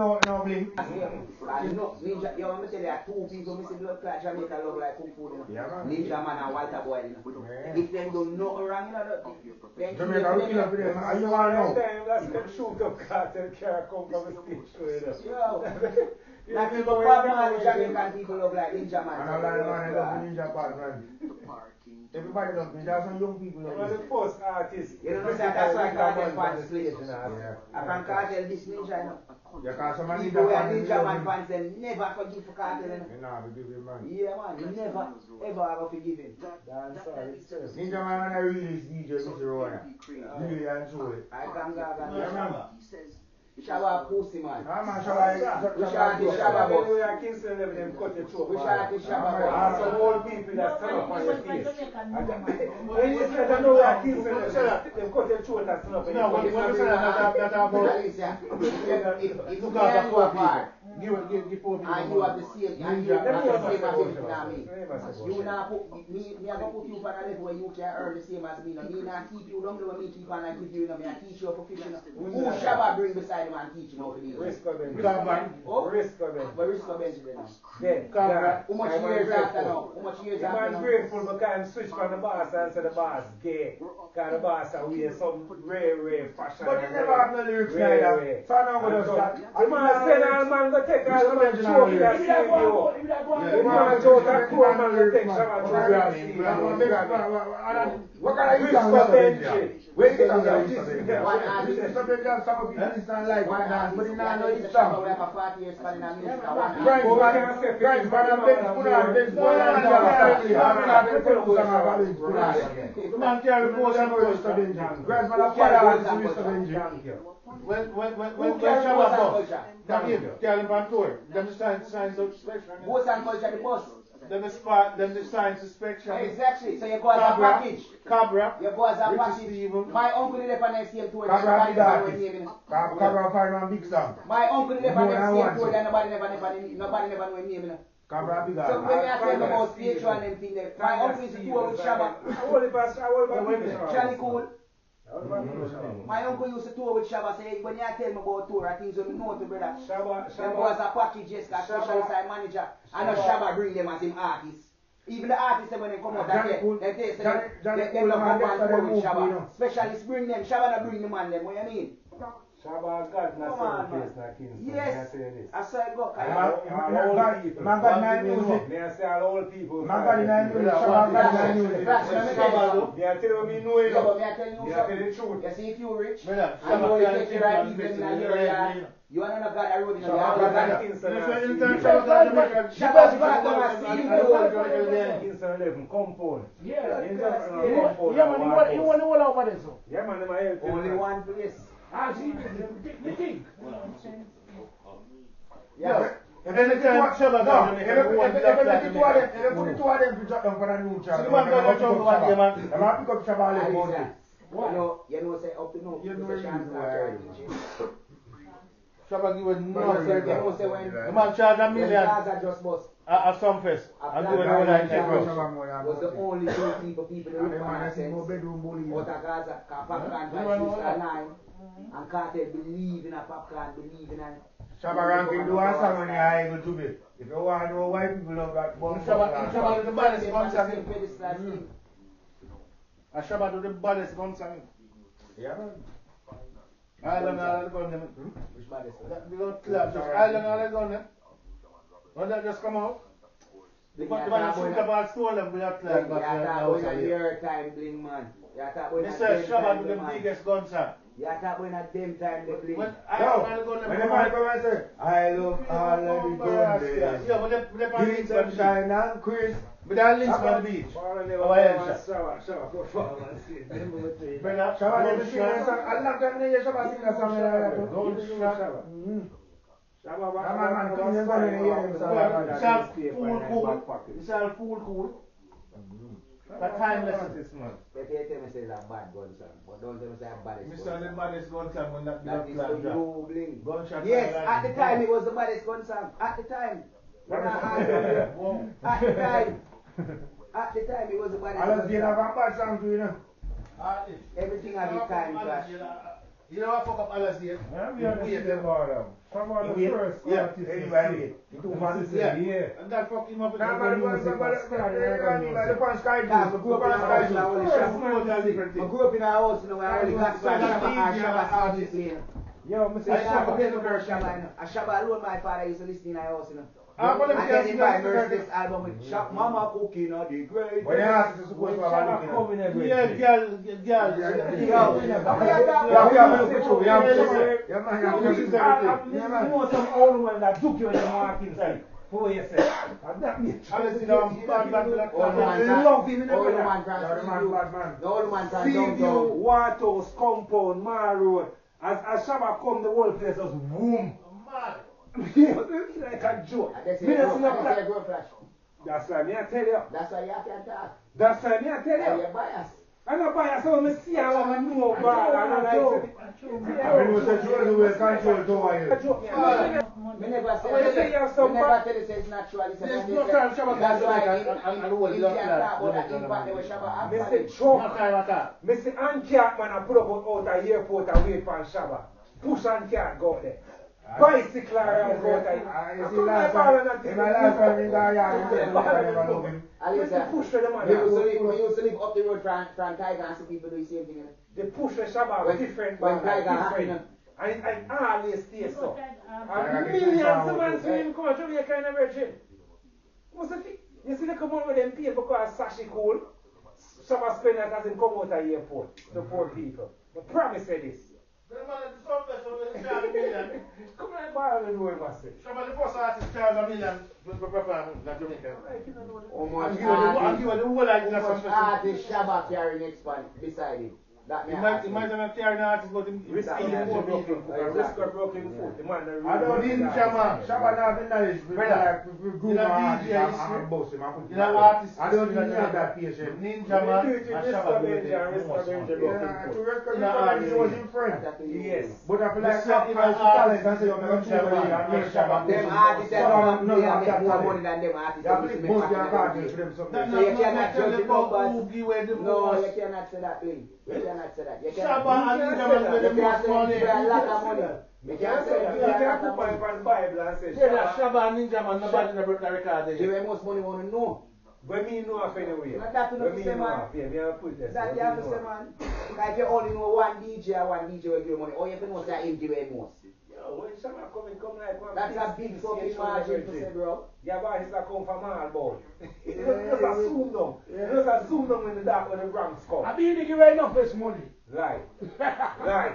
no blink. Ninja, you want me to tell you, two people missing blood clot Jamaica love like Kung Fu. Ninja Man and Walter Boy. If them do nothing wrong, you know, then Jamaica will kill up with them. And you want to know? That's shoot up cartel car come from the stage. Now people problem all the Jamaican people love like Ninja Man. And I'm like, man, I love the Ninja partner. Everybody loves me. There's some young people One love of the first artists. You know, that's why Cartel fans play. I can Cartel this Ninja, you know. Yeah, because some People who are Ninja Man fans, them never forgive for Cartel, you know. Nah, we give him man. Yeah, man, you never, ever ever forgive him. Ninja Man and I really DJ Mr. Rona. Really enjoy it. I can't go back. Yeah, man. Shabba pussy, man. Ah, man, Shabba. We shot the Shabba boss. We are Kingston level, them cut your throat. We shot the Shabba boss. Some old people that stand up on your face. When you say that know we are Kingston level, them cut your throat and stand up on your face. No, what you say that about? If you can't go apart, Give and you have the same, and you have the same as me, you not put me, I don't put you on a level where you can earn the same as me. Me not keep you down there when me keep on and give you, me I teach you for fishing. Who Shabba bring beside him and teach him how to do it? Risk of them. Oh? Risk of them. But risk of Benjamin now. Yeah. How much years after now? How much years after I'm now? grateful because I'm switched from the boss and said the boss gay. Because the boss wear some rare fashion. But you never have no lyrics neither. So now we just start. The man said all man go take all man show me that same you. The man go take poor man go take some of what kind of risk of entry. Where you get on that risk of entry? Some people listen like one dance, but you know it's song. Grind, but I'm going to put on this one and the other. The man carry more than risk of entry. Grind, but I'm carrying risk of entry. When Shabba bus, tell him on tour, them the science inspection. Boss and culture, the boss. Them the science inspection. Exactly, so you go as a package. Cabra. You go as a package. My uncle did it on next year tour. Cabra find one big song. My uncle did it on next year tour, and nobody never know his name. Cabra big. So when I tell about spiritual and everything, my uncle is a tour with Shabba. Charlie Cool. My uncle used to tour with Shabba, say when you tell me about tour, I think you know to brother. Shabba was a package, yes, special side manager. I know Shabba bring them as him artists. Even the artists when they come out that day, they don't come on tour with Shabba. Specialists bring them, Shabba not bring them on them, what you mean? Shabba got not certain place, Kingston. Yes, I say go. Man got nine music. May I say all old people. Man got nine music. Shabba got nine music. May I tell you me know it. Yeah, but may I tell you something? The truth. You see, if you rich, and you want to take the right people in your area, you want to know God I wrote in your yard. Shabba's going to come and see you. Kingston 11, compound. Yeah, man, you want to all over this. Yeah, man, them are helping. Only one place. Ah, see, the thing. Yeah. If they put two of them to drop down for a new child, they might pick up Shabba and let go. You know, say up to now. You know, Shabba give it no. The man charge $1 million just bust. At some fest. And do it all night. Was the only two people in the room. Out of Gaza, Popcorn by 9. And Cartel believe in a Popcorn, believe in a. Shabba ranking do one song when you are able to be. If you want to know why people love that bomb, Shabba do the baddest gun song. Shabba do the baddest gun song. Yeah, man. Island all the gun them. Which baddest? We got clap. Just island all the gun them. When that just come out. The man shoot up all stole them. We have clap. Yeah, talk about a year time bling man. Mr. Shabba do the biggest gun song. Yeah, that when at them time they play. When the man come and say, I love all of the gun days. Yeah, but they Green sunshine and Chris. But they links on the beach. Shabba never sing a song. A long time they hear Shabba sing a song like that. Man, clean them in the It's all cool. That timeless it is, man. They tell me say it's a bad gun song, but don't tell me say it's a baddest gun Mr. The baddest gun song when that is the you bling. Gunshot. Yes, at the time it was the baddest gun song. At the time. At the time. At the time it was the baddest gun song. I have a bad song too, you know. Everything at the time, Flash. You know what fuck up Alice here? Yeah, we understand about them. Some of the first artists you see. You do fancy, yeah. And that fuck him up in Nah, but the punch guy I grew up in a house and I only First Shabba. man does I grew up in a house and I only classify Shabba CD playing. Yo, Mr. I Shabba. play no girl Shabba. A Shabba alone my father used to listen in our house, you know. Ah, but And then he buy Mercedes album with Shop Mama cooking on the great. When the artist is supposed to have a look in it. Yeah, girl. You know some old man that took you in the market side. For yourself. And that means Alice, you know, bad Old man from Seaview, Waterhouse, Compound, Mar Road. As Shabba come, the whole place was boom. Mad. Like a joke. That's a girl flash. That's why me I tell you. That's why you can't talk. That's why me I tell you. You're biased. I'm not biased, so I see how I know bad. I don't like it. I mean, it was a joke the way control to wire. Me never When you say you have some never tell you say it's natural. There's no time Shabba That's why and the world he can't talk about that impact that Shabba have. Mr. Choke, No time at all. Mr. Ancat man, I put up out the airport and wait for Shabba. Push Ancat go there. Bicycle around go there. You see, Come last my ball and time, in my last time in the yard, I never love him. Mr. Push for the man. We used to live up the road from Tiger and see people do the same thing. They push the Shabba different. When Tiger different. happened. I always stay so. Tiger And get millions some of man power. see him come out Jamaica in a virgin. What's the thing? You see they come out with them people because Sashi cool. Shabba spend that as him come out of the airport to poor people. But promise you this. The man at the surface of the charge $1 million. Come on, buy the door, massive. Shabba the first artist charge $1 million to perform in Jamaica. Almost And you are the whole like that Almost something. artist Shabba carry next man beside him. That He me might have carried an artist, but he Risk That of man broken broken foot. foot. Risk of broken foot. The man that I don't really need Shabba. Shabba not the knowledge. Brother, We grew my artist and boss him. You know artists. I don't need that patient. Ninja man and Shabba do it the most money. Yeah, to recognize he was in friend. Yes. But I feel like Listen, if I talent and say, I'm going to Shabba. Them artists that make more money than them artists. Yeah, but most their cards for them something. So you cannot judge the numbers. Who give away the No, most? you cannot say that, Billy. You cannot say that. You Shabba and Ninja man with the You can't most say money. you got a lot of money. You can't say You you got a can't lot put of money. my Bible and say, Say that Shabba and Ninja man nobody never broke the record The there. way most money want to know. when me know of anyway. Not that you know When to me say, know man. of, yeah, me have put this. That When you have me to know say, of. man. Like you only know one DJ will give you money. Or you can know that him give you most. Yo, when Shabba come like one That's a big fucking margin to say, bro. Yeah, but it's like come from all boy. You just assume them. You just assume them in the dark when the Bronx come. I mean, they give away enough this money. Lie. Lie.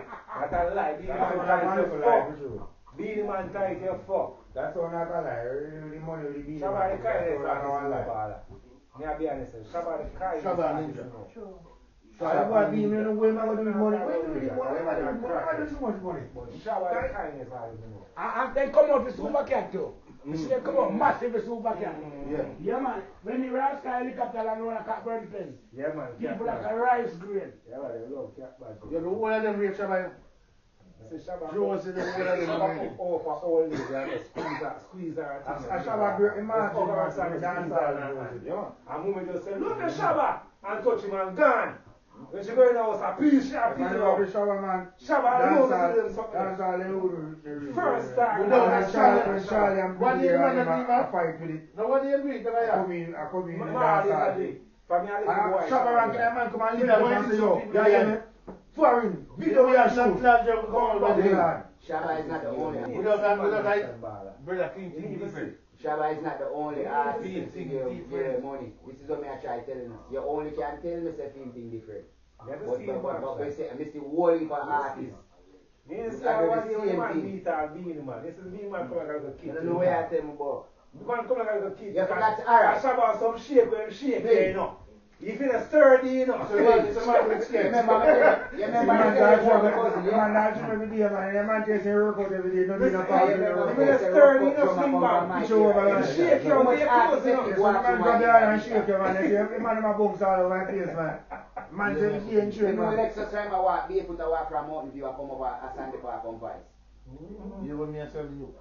That's a lie. Being That's man what tight, I'm you for fuck. life, true. Being man tight, you fuck. That's all not a lie. The money will be Shabba the kindness that's all artist not a is lie. baller. Me I be honest. Shabba the kindness Shabba artist. Ninja. No. So I want to be in the way I'm going to do with money. Why do you do Why so much money? But Shabba the kindness artist. No. And then come out the super cat too. You see, they come out massive the super cat. Yeah. Yeah, man. When the Rasta helicopter and run a Cockburn pen, Yeah, man. people like a rice grain. Yeah, man. They love cat bad. You know who of them rape Shabba? I say Shabba. Joe said the whole of them Shabba rape. come over all day. They squeeze her. I shall have to imagine man, dance all Yeah. And woman just say, look at Shabba and touch him and gone. When she go in the house, a piece sharp, Man, love the shower, man. Shabba alone is doing something. Dance all the hood. First time. You know, when Charlie and What do you Billy want to and do, man? I fight with it. Now what do you agree that I I have? come in and Man, dance is all a day. day. For me, I And little boy. I shop around, can a man come and live Yeah, there and say, yo, people yeah, there. yeah, foreign, video we are shooting. Come Shabba is not the only. Brother King think different. Shabba is not the only artist Feel to thing give different. money. This is what me I try telling you. You only can tell me say feel thing different. But we say, Mr. Whole heap of artists. Me and I say, do what the do you same man thing. beat or being man? This is me man come like a I kid. don't know where I tell me about. You man come like a kid. You forgot to alright. Shabba some shake when shake there, you know. You feel sturdy, you know. So it's a man with You skills. remember me telling you cousin, The man that's every day, man. The man takes a workout every day. Don't need a You powder. feel sturdy, you know, slim man. Push over, You shake your way close, you know. Yes, when the man grab your hand and shake your man, they say, every man in my bumps all over my face, man. Man say, he ain't You true, know, man. next time I walk, be put a walk from Mountain View, I come over a Sandy Park on Vice. You want me to tell you?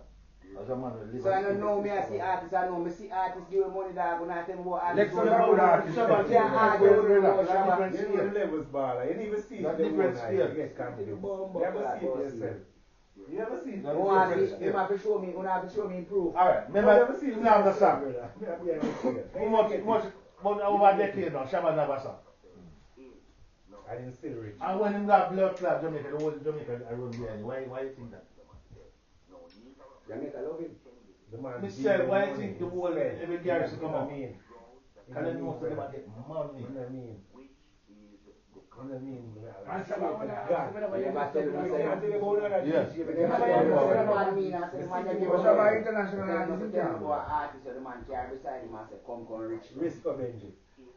As a man with So I don't know me I see artists, I know me see artists give money dog when I tell me about Let's artists. talk about artists. You can't argue with me about Shabba. You know the levels, baller. You never see That the different one scale. you get confidence. You never see it yourself. You never see it. You have to show me proof. Alright, remember, now the song. About over a decade now, Shabba never sang. I didn't still reach. And when him got blood clot Jamaica, the whole Jamaica around behind you. Why you think that? Jamaica love him. The man Mister, why you think the whole every garrison come out? mean? Can they know that they might get money? You know what I mean? You know what I mean? And Shabba, when I God. ask you whether you Never tell him, I I can't tell you about that. Yes. You Never never tell tell him, me I about said, that. man mean, I said, man, you give But us Shabba a international artist, you tell can't. me about artist, so the man carry beside him and say, come rich. Risk of Benji.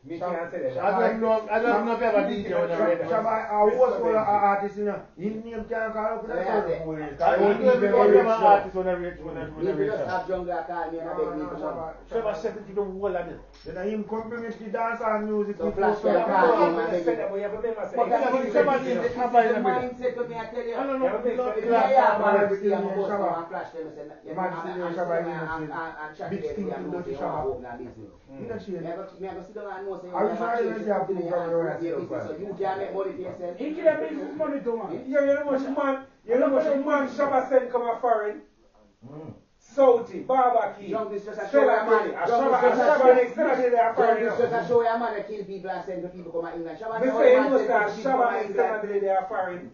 Me can't say I that. don't know if ever DJ when I read Shabba, I was one artist, you know. His name can't call up with that sort of fool. I don't know if ever artist when I read If you just have jungle call me and I beg me to come. Shabba set it to the whole of it. Then him compliment the dance and music. So he flash put can up. call him and But beg you me. have to remember, But that's Shabba the name, they can't buy them with it. mindset of me, I tell you. I don't know. If Glass I have man, every day, I'm Shabba. going to and flash them and say, Man, still Shabba innocent. and chat Big to them, thing I'm to going do to to Shabba. open a business. You know, she- Me I go sit down and know say I wish I have didn't changed have something in proof your of it, business, so you can make money for yourself. He can't make his money too much. you know much man, you know much man Shabba send come a foreign. Salty, barbecue. Jump is just a show your money. A Shabba next to the Jump foreign. is just a show your money, kill people and send the people come to England. Shabba Me know say the you man know send that the people Shabba come to next to England. the foreign.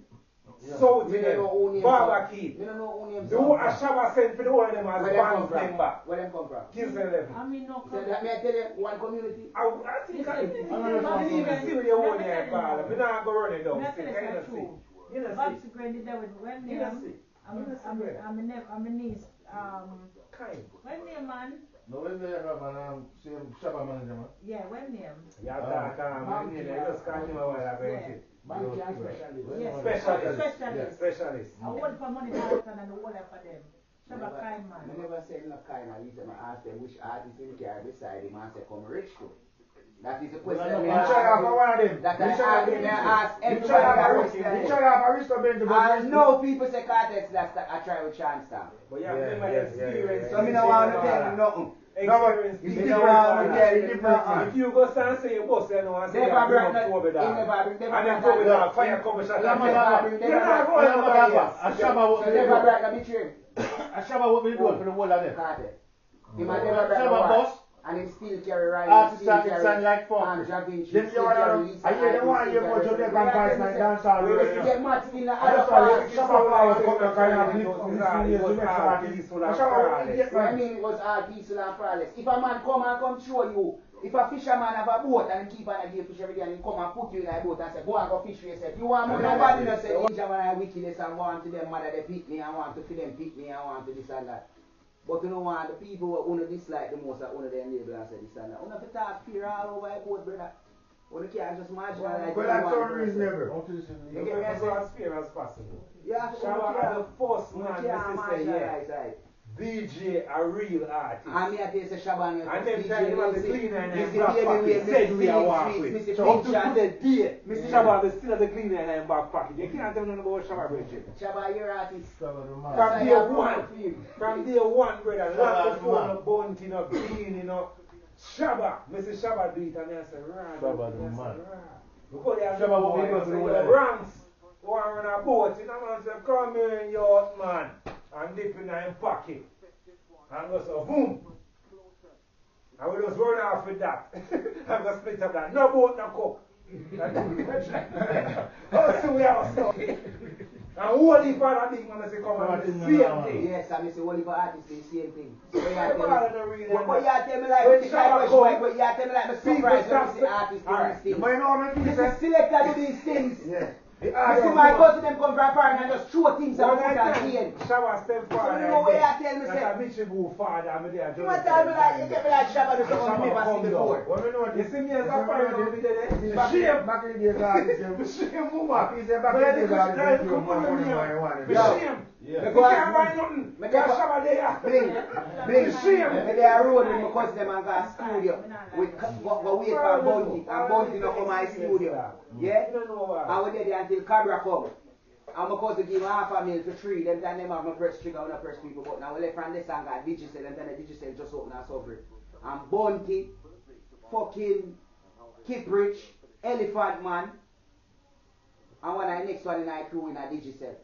Salty, Me don't know who names barbecue. Me don't know who names The whole a Shabba send for the whole of them as Where them come band from? member. Where them come from? Kingston level. I mean, no, So that me I tell you, one community. I think I didn't even see with your own here, Carl. Me not go run it down. nothing You is know not see. true. You know Bob's see. granddad there with when You know see. I'm a niece. Kind. When name man? No, when they have an same Shabba manager, man. Yeah, when name? Yeah, that man, you just call him a while ago, ain't it? Banky and specialist. Yes, Specialist. specialist. Specialist. I want for money dance and the whole for them. Shabba kind I man. never said no kind of reason. I asked them which artist him carry beside him and say come rich too. That is the question. Well, me no, You try ask out for one of them. That You I try out ask me, I ask You everybody try that out works for there. you try out for Risto Benji, but I know people say Cartex that's I try with chance now. But you have to remember experience. So me no want to tell you nothing. Experience. It's Me teaches no you want all to that. tell you nothing. If you go stand and say your boss, you know, and say Never you bring have that. to over He that. never bring. And then go with that fire cover shot. Yeah, man, You're not going Yeah, over man, there. a Shabba So what we never do. bring that betray. A Shabba what we do for the whole of them. Cartex. He might never bring Shabba the boss. watch. And he still carry Ryan. Artist started sound like fuck. And Javin. Them you want to I hear them want to hear more Jamaican guys like dance all We the get much in the That's other why part. you Shabba power come to kind of lift from the seniors to make sure that Shabba get So I man. mean it was all peaceful and flawless. If a man come show you, if a fisherman have a boat and he keep on a gear fish every day and he come and put you in a boat and say, go and go fish for yourself. You want more nobody not say, fisherman are wickedness and want to them mother they pick me and want to feed them pick me and want to this and that. But you know what, the people who dislike the most are one of them label and say this and that. You have to talk fear all over a boat, brother. You can't just marginalize Well, that's so reasonable. You get me As saying? fair as possible. Yeah, Shabba are the first you man can't to say, yeah, marginalize, right? DJ a real artist. And me I tell you say Shabba and And them time him have the cleaner in him Missy back Baby pocket. Wave, Said Missy we are walk Feeling with. Sweet, So Missy up to Picture. the day, Missy Shabba the still have the cleaner in him back pocket. You can't tell me nothing about Shabba, Bridget. Shabba, you're artist. From day one, from day one, brother, long Shabba, before man. no bounty, no clean, you know. Shabba, Mr. Shabba do it and I say, right. Shabba the man. Because they have Shabba what we boy, do say, for the whole yo, of them. Rams, who are on a boat, you know, man say, come here in your hut, man, and dip in him pocket. And go so, boom. And we just run off with that. And go split up that. No boat, no cook. Oh, so we have stuff. And whole heap of big man say come and do the same thing. Yes, and Mr. Oliver artist the same thing. So you Yeah, tell but I me, don't really but you tell me like, When like Shabba but come, you tell me like the people surprise stop when the artist do Alright. these things. But you know what I mean? Mr. Selector do these things. Yeah. You see my cousin them come from foreign and just throw things and One put night on time, chain. Shabba step So forward. you know what you tell me That's say? a Michigan father, I'm there. You want to tell me like, you get me like Shabba do something Shabba you never come see down. before. What we know You see me as a foreigner over there? Back Shame. back in the days, artists, Shame, woman. he said back in the days, artists, Come on, money, For money. shame. Yeah. You can't buy nothing. Because Shabba there. Bling, Shame. me they are road with my cousin them and got studio. With go wait for Bounty and Bounty no come my studio. Yeah? You don't know why. I was there until Cabra come. I'm going to give him half a mil for 3. Them time them have no press trigger, no press people. But now we left from this song got Digicel, and then the Digicel just open and suffer. And Bunty, fucking Kiprich, Elephant Man, and one of the next one in our crew in a Digicel.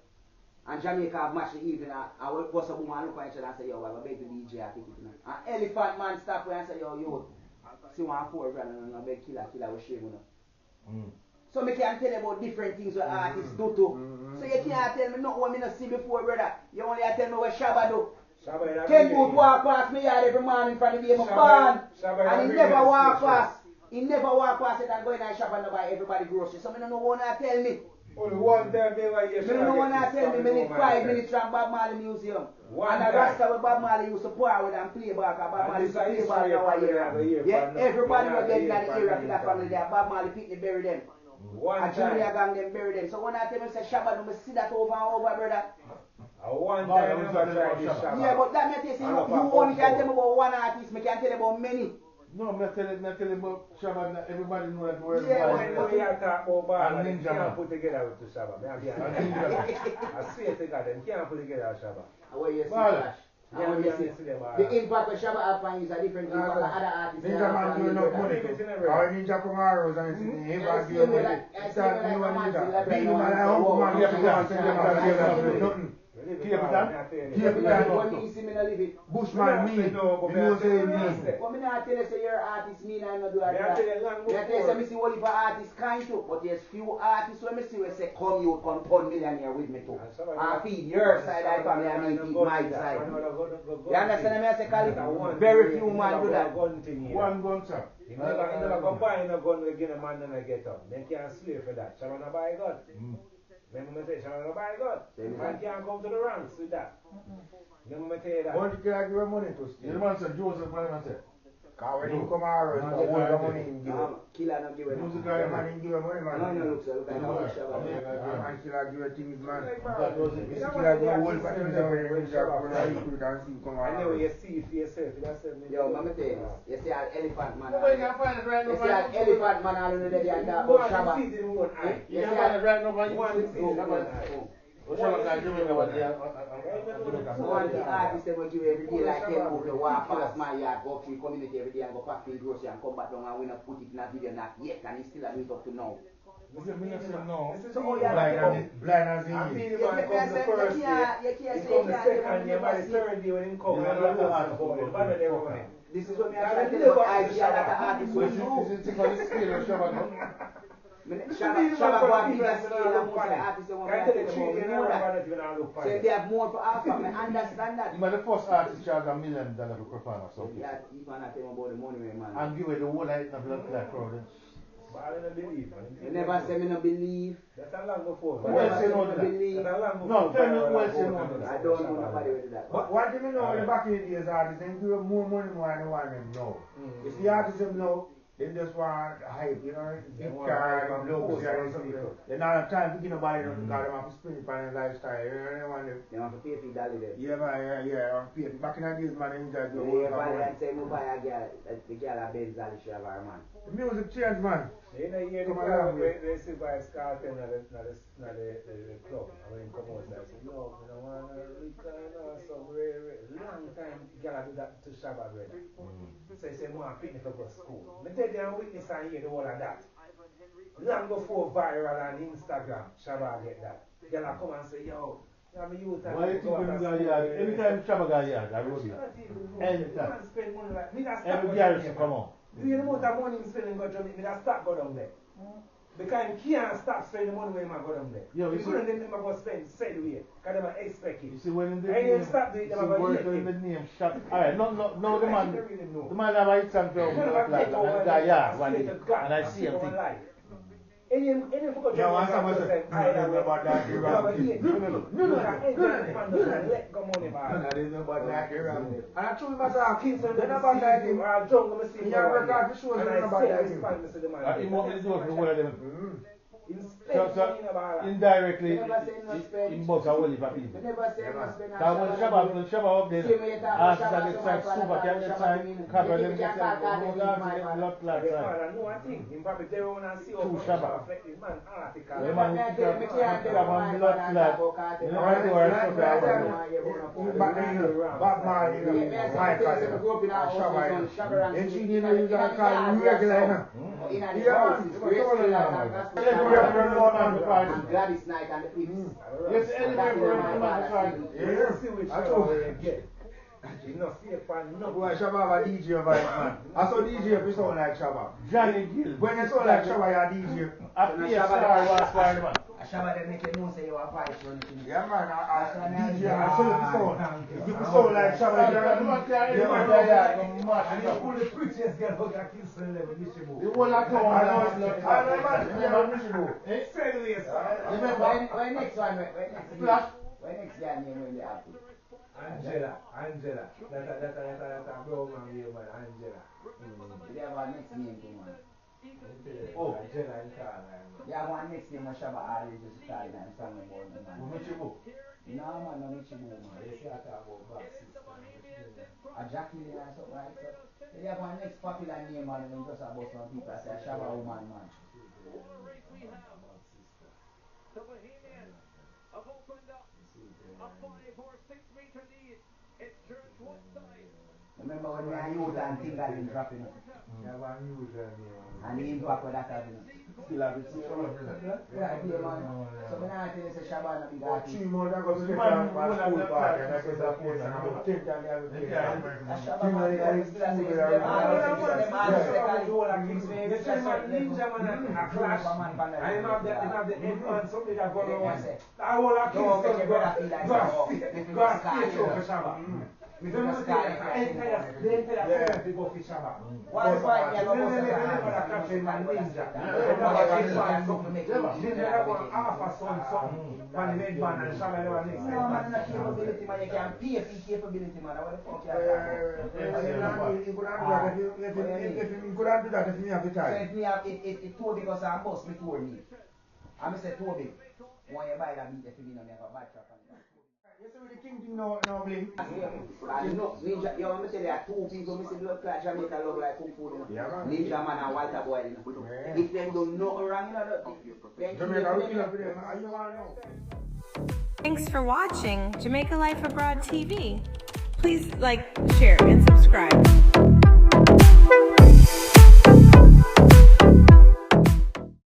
And Jamaica have matched the evening. I will bust a boom and look at each other and say, yo, I beg the DJ I take it tonight. And Elephant Man stop and say, yo, see 1 4 grand and I beg killer with shame on them. So me can tell you about different things what artists do too. So you can't tell me nothing what me not see before, brother. You only tell me what Shabba do. Ken Booth walk past me yard every morning from the day I'm born. And he never walk past. He never walk past it and go in and shop and buy everybody groceries. So me don't know what to tell me. Only one time they were here. Me don't know what to tell me. Me need 5 minutes from Bob Marley Museum. And the Rasta with Bob Marley used to pour with and play back. Bob Marley used to play back in our area. Yeah, everybody was dead in the area for that family there. Bob Marley picked and bury them. And Junior gang them bury them. So when I tell me say Shabba, do me see that over and over, brother. One time I never tried this Shabba. Yeah, but that me tell you, you only can tell me about one artist. Me can tell you about many. No, me tell you about Shabba. Everybody know that word. Yeah, when we are talking about and Ninja, can't put together with the Shabba. I swear to God, them can't put together with Shabba. Where you see Flash? The impact of Shabba Alpine is a different impact of other artists. Ninja man doing enough money. Our Ninja come arrows and sitting here back here. It's not new Ninja. Big man, I hope man, you have to go and send them out nothing. Bushman, me. You know say me. But me not tell you say you're an artist, me and I not do that. Me tell you say me see only for artists kind too, but there's few artists when me see we say come you come turn millionaire with me too. I feed your side, I family, and me feed my side. You understand me? I say Kali? Very few man do that. One gun shop. He never combine a gun again a man and I get up. They can't slave for that. Shabba not buy a gun. Remember me say Shabba not buy a gun. Man can't come to the ranks with that. Remember me tell you that. But you can't give money to steal. The man said Joseph, what man said? Because when you come arrows, you hold the money in give it. Killer not give it. Music guy man in give money man. No, look sir, look at how much Shabba. Man killer give a things man. This killer go hold for things away when you recruit and see come I know arrows. you see for yourself. That's it. Yo, mama tell you, you see an elephant man. Nobody can find it right now. You see an elephant man all in the day and that about Shabba. You see the one eye. You can find it right now. One see the one eye. Shabba can give it what they are. One thing artists they will give every day like 10 people to walk past my yard, go through community every day and go pack in grocery and come back down and we not put it in a video not yet and he still a meet up to now. No. So how you Blind as he I is. feel the man comes the first day, he comes the second day, by the third day when he comes, and I lose the ball, the ball they were running. This is what me I try to tell you about idea that the artist will do. This is the scale of Shabba. Shabba go a bigger scale and most of the artists they want to tell you about. We know that. So if they have more for Alpha, I understand that. But the first artist charged $1 million to perform or something. Yeah, you cannot tell me about the money, man. And give it the whole height of that crowd. But I don't believe, man. You never say me no believe. That's a long before. Who else you know that? Believe. That's a long before. No, tell me who else you know I that. don't know nobody with that. But what do you know in the back in the days artists, they give more money more than they want them now. If the artists them now, they just want hype, you know, big car, looks, and something. They don't have time to get nobody because they have to spend it on their lifestyle. You know, they want them. They want to pay for dolly them. Yeah, man, yeah. Back in the days, man, they enjoy the Yeah, buy and say, buy a girl, the girl a Benz dolly she have her man. The music change, man. You know, the crowd, they see by Scarton at the club, and when he come out, I say, no, I don't want to return or some long time, girl do that to Shabba, brother. So he say, I pick me to go to school. I tell you, I'm witness and hear the whole of that. Long before viral on Instagram, Shabba get that. Girl come and say, yo, I'm a youth and Why you think when you go yard? Anytime Shabba got yard, I road it. Anytime. Spend money like me. Every garrison come on. Do you know what the money I'm spending go Jamaica? Me that stop go down there. Because he can't stop spending money when I go down there. Yo, you couldn't them go spend straight away. Because they expect it. You see when in the and name, stop doing them go in the name shop. Alright, no, the man have a hit song for and guy yard one day, and I see him think. Any forgot Yeah, once I was about that, you're wrong. Let go money back. I didn't know about that, you're wrong. And I told him I myself, keep them then about that, you are drunk, I'm see yeah, record the show, and then I about say that. respond to the man. He want me to do it for one of them. Indirectly, They never say no spend. in most of people. They never say no spend. Because when Shabba up there, after get signed, super can get signed, Kappa them get signed, no blood clot The signed. father know one thing. Him probably there when I see how True much Shabba. affect his man article. The man who pick up blood clot, you know what I do, I shut Bob Marley, Michael, Shabba. And she didn't know you got to call regular. And Gladys Knight and the Pips. Yes, anyway, Let's see which Shabba we get. You know, see if I know. Boy, Shabba have a DJ vibe, man. I saw DJ if you sound like Shabba. Johnny Gill. When you sound like Shabba, you're DJ. A PSR was for the man. Shabba them make you know say you are fight for anything. Yeah, man, I DJ, I saw you sound. If you sound like Shabba, And you pull the prettiest girl out of Kingston level, Mishibu. You will not know. I know, Sideways, sir. When next one? When next guy name when they happy? Angela. That's a bro man here, man. Angela. They have one next name too, man. Oh, Angela and Carla. They have one next name when Shabba always just call them and song about them, man. No, man, no Michibu, man. They say I talk about back sister. A Jacqueline or something like that. They have one next popular name, man, and then just about some people say Shabba woman, man. Remember when I used and think that been dropping up? And the impact of that having still have it. Yeah, man. So when I tell you say Shabba and a big artist. 3 months ago, we went to a school party and I said that place and I'm 10 times the other place. Shabba man, they still have Ninja man a clash. I have the headman, something that go around. I will have Kingston go stage show for Shabba. The entire people for Shabba. What's why you Ninja. Ninja have one half a son, man the headman and Shabba never next. No man, not capability man, you can pay for capability man. What the fuck you are talking You couldn't do that if you have the time. So it Toby because I'm boss before me. I say Toby, when you buy that meat, if you have a bad trap on it. You see with the king thing now, Blink? Ninja, you want me to tell you, 2 people, Mr. Blood Clot Jamaica love like Kung Fu, Yeah, man. Ninja man and Walter Boy, If them do nothing wrong, Jamaica, we kill up with them. You want to know? Thanks for watching Jamaica Life Abroad TV. Please like, share, and subscribe.